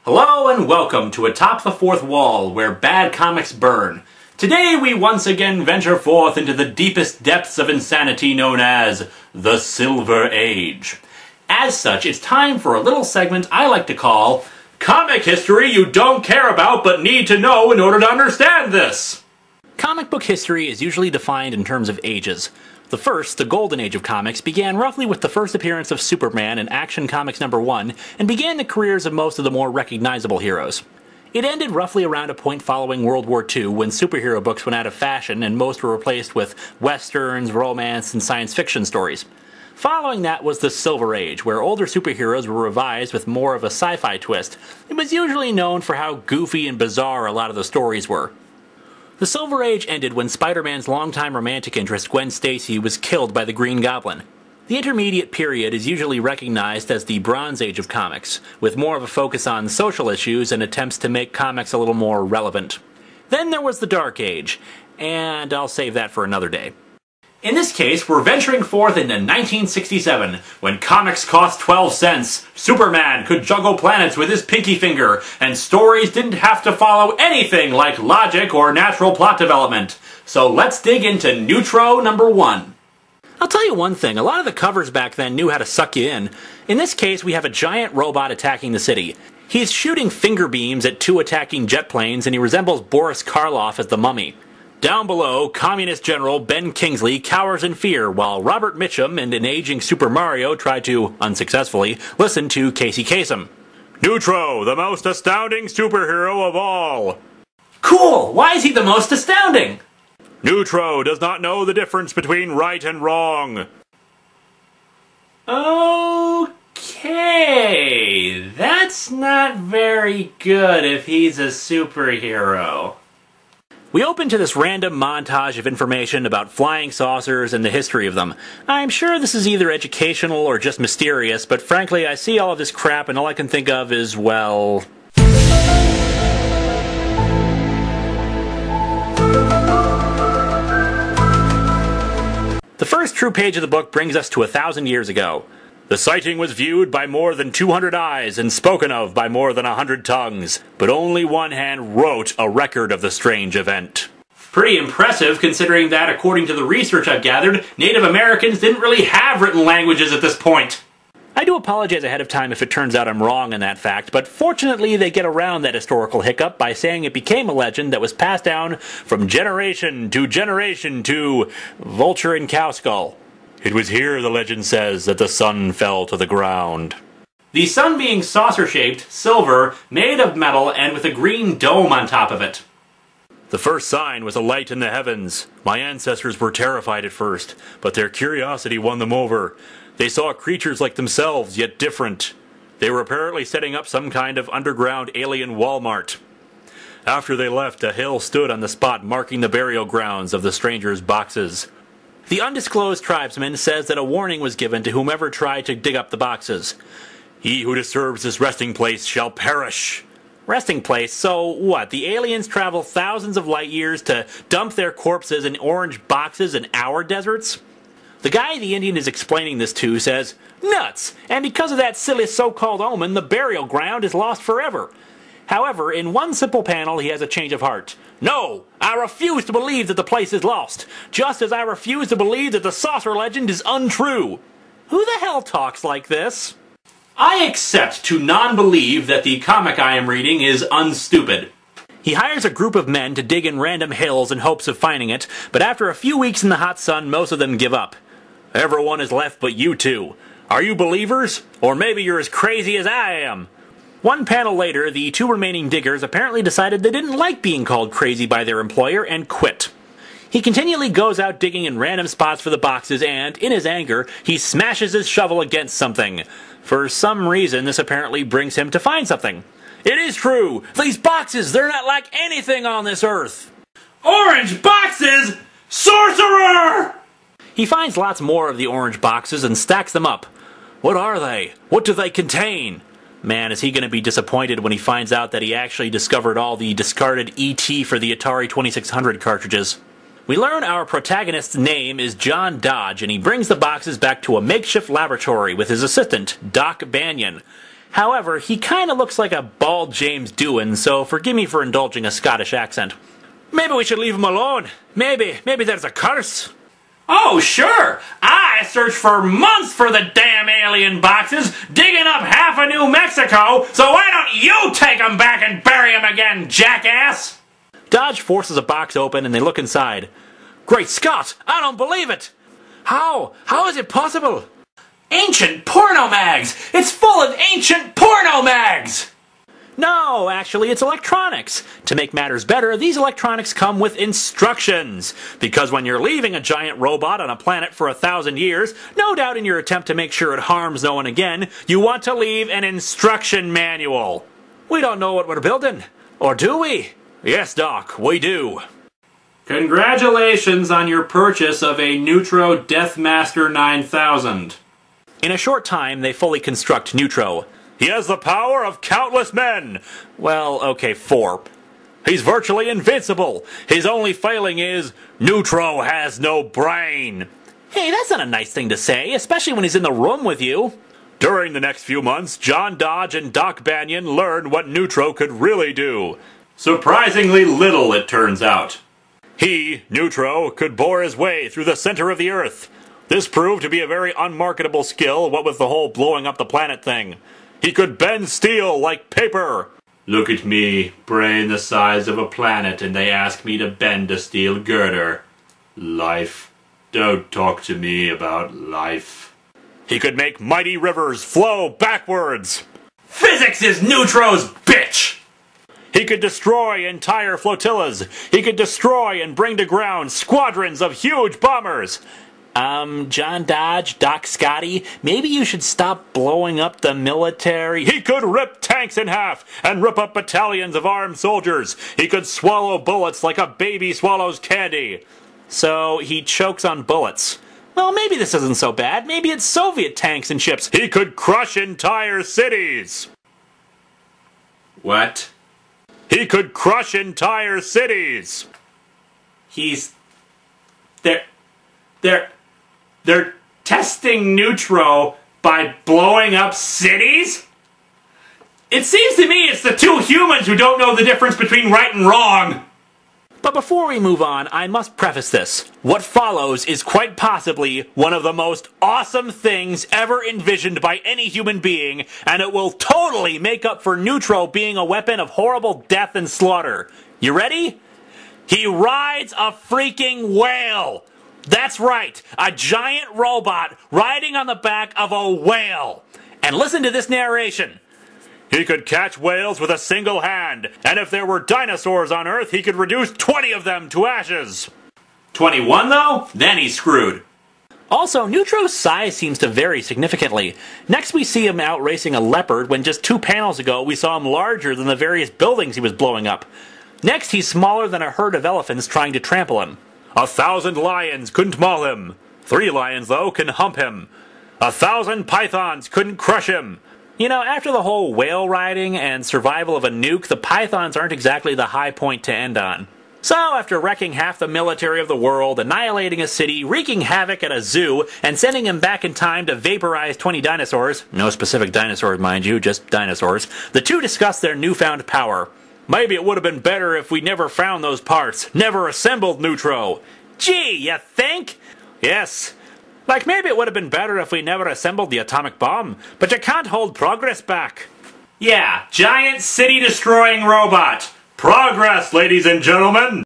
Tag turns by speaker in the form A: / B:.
A: Hello and welcome to Atop the Fourth Wall, where bad comics burn. Today we once again venture forth into the deepest depths of insanity known as the Silver Age. As such, it's time for a little segment I like to call Comic History You Don't Care About But Need to Know in Order to Understand This. Comic book history is usually defined in terms of ages. The first, the Golden Age of comics, began roughly with the first appearance of Superman in Action Comics #1 and began the careers of most of the more recognizable heroes. It ended roughly around a point following World War II when superhero books went out of fashion and most were replaced with westerns, romance, and science fiction stories. Following that was the Silver Age, where older superheroes were revised with more of a sci-fi twist. It was usually known for how goofy and bizarre a lot of the stories were. The Silver Age ended when Spider-Man's longtime romantic interest, Gwen Stacy, was killed by the Green Goblin. The intermediate period is usually recognized as the Bronze Age of comics, with more of a focus on social issues and attempts to make comics a little more relevant. Then there was the Dark Age, and I'll save that for another day. In this case, we're venturing forth into 1967, when comics cost 12 cents, Superman could juggle planets with his pinky finger, and stories didn't have to follow anything like logic or natural plot development. So let's dig into Neutro #1. I'll tell you one thing, a lot of the covers back then knew how to suck you in. In this case, we have a giant robot attacking the city. He's shooting finger beams at two attacking jet planes, and he resembles Boris Karloff as the Mummy. Down below, Communist General Ben Kingsley cowers in fear, while Robert Mitchum and an aging Super Mario try to, unsuccessfully, listen to Casey Kasem. Neutro, the most astounding superhero of all! Cool! Why is he the most astounding? Neutro does not know the difference between right and wrong. Okay, that's not very good if he's a superhero. We open to this random montage of information about flying saucers and the history of them. I'm sure this is either educational or just mysterious, but frankly I see all of this crap and all I can think of is, well... The first true page of the book brings us to 1,000 years ago. The sighting was viewed by more than 200 eyes and spoken of by more than 100 tongues, but only one hand wrote a record of the strange event. Pretty impressive considering that, according to the research I've gathered, Native Americans didn't really have written languages at this point. I do apologize ahead of time if it turns out I'm wrong in that fact, but fortunately they get around that historical hiccup by saying it became a legend that was passed down from generation to Vulture and Cowskull. It was here, the legend says, that the sun fell to the ground. The sun being saucer-shaped, silver, made of metal, and with a green dome on top of it. The first sign was a light in the heavens. My ancestors were terrified at first, but their curiosity won them over. They saw creatures like themselves, yet different. They were apparently setting up some kind of underground alien Walmart. After they left, a hill stood on the spot marking the burial grounds of the strangers' boxes. The undisclosed tribesman says that a warning was given to whomever tried to dig up the boxes. He who disturbs this resting place shall perish. Resting place? So what, the aliens travel thousands of light years to dump their corpses in orange boxes in our deserts? The guy the Indian is explaining this to says, nuts! And because of that silly so-called omen, the burial ground is lost forever. However, in one simple panel he has a change of heart. No! I refuse to believe that the place is lost, just as I refuse to believe that the saucer legend is untrue. Who the hell talks like this? I accept to non-believe that the comic I am reading is unstupid. He hires a group of men to dig in random hills in hopes of finding it, but after a few weeks in the hot sun, most of them give up. Everyone is left but you two. Are you believers? Or maybe you're as crazy as I am. One panel later, the two remaining diggers apparently decided they didn't like being called crazy by their employer and quit. He continually goes out digging in random spots for the boxes and, in his anger, he smashes his shovel against something. For some reason, this apparently brings him to find something. It is true! These boxes, they're not like anything on this earth! Orange boxes? Sorcerer! He finds lots more of the orange boxes and stacks them up. What are they? What do they contain? Man, is he going to be disappointed when he finds out that he actually discovered all the discarded ET for the Atari 2600 cartridges. We learn our protagonist's name is John Dodge, and he brings the boxes back to a makeshift laboratory with his assistant, Doc Banyan. However, he kinda looks like a bald James Doohan, so forgive me for indulging a Scottish accent. Maybe we should leave him alone. Maybe there's a curse. Oh, sure! I searched for months for the damn alien boxes, digging up half of New Mexico, so why don't you take them back and bury them again, jackass? Dodge forces a box open and they look inside. Great Scott! I don't believe it! How? How is it possible? Ancient porno mags! It's full of ancient porno mags! No, actually, it's electronics. To make matters better, these electronics come with instructions. Because when you're leaving a giant robot on a planet for 1,000 years, no doubt in your attempt to make sure it harms no one again, you want to leave an instruction manual. We don't know what we're building. Or do we? Yes, Doc, we do. Congratulations on your purchase of a Neutro Deathmaster 9000. In a short time, they fully construct Neutro. He has the power of countless men! Well, okay, 4. He's virtually invincible. His only failing is, Neutro has no brain. Hey, that's not a nice thing to say, especially when he's in the room with you. During the next few months, John Dodge and Doc Banyan learned what Neutro could really do. Surprisingly little, it turns out. He, Neutro, could bore his way through the center of the Earth. This proved to be a very unmarketable skill, what with the whole blowing up the planet thing. He could bend steel like paper. Look at me, brain the size of a planet, and they ask me to bend a steel girder. Life. Don't talk to me about life. He could make mighty rivers flow backwards. Physics is Neutro's bitch! He could destroy entire flotillas. He could destroy and bring to ground squadrons of huge bombers. John Dodge, Doc Scotty, maybe you should stop blowing up the military. He could rip tanks in half and rip up battalions of armed soldiers. He could swallow bullets like a baby swallows candy. So he chokes on bullets. Well, maybe this isn't so bad. Maybe it's Soviet tanks and ships. He could crush entire cities. What? He could crush entire cities. They're testing Neutro by blowing up cities? It seems to me it's the two humans who don't know the difference between right and wrong. But before we move on, I must preface this. What follows is quite possibly one of the most awesome things ever envisioned by any human being, and it will totally make up for Neutro being a weapon of horrible death and slaughter. You ready? He rides a freaking whale! That's right, a giant robot riding on the back of a whale. And listen to this narration. He could catch whales with a single hand, and if there were dinosaurs on Earth, he could reduce 20 of them to ashes. 21 though? Then he's screwed. Also, Neutro's size seems to vary significantly. Next we see him out racing a leopard when just 2 panels ago we saw him larger than the various buildings he was blowing up. Next he's smaller than a herd of elephants trying to trample him. 1,000 lions couldn't maul him. 3 lions, though, can hump him. 1,000 pythons couldn't crush him. You know, after the whole whale riding and survival of a nuke, the pythons aren't exactly the high point to end on. So, after wrecking half the military of the world, annihilating a city, wreaking havoc at a zoo, and sending him back in time to vaporize 20 dinosaurs, no specific dinosaurs, mind you, just dinosaurs, the two discuss their newfound power. Maybe it would have been better if we never found those parts, never assembled Neutro. Gee, you think? Yes. Like maybe it would have been better if we never assembled the atomic bomb, but you can't hold progress back. Yeah, giant city-destroying robot. Progress, ladies and gentlemen!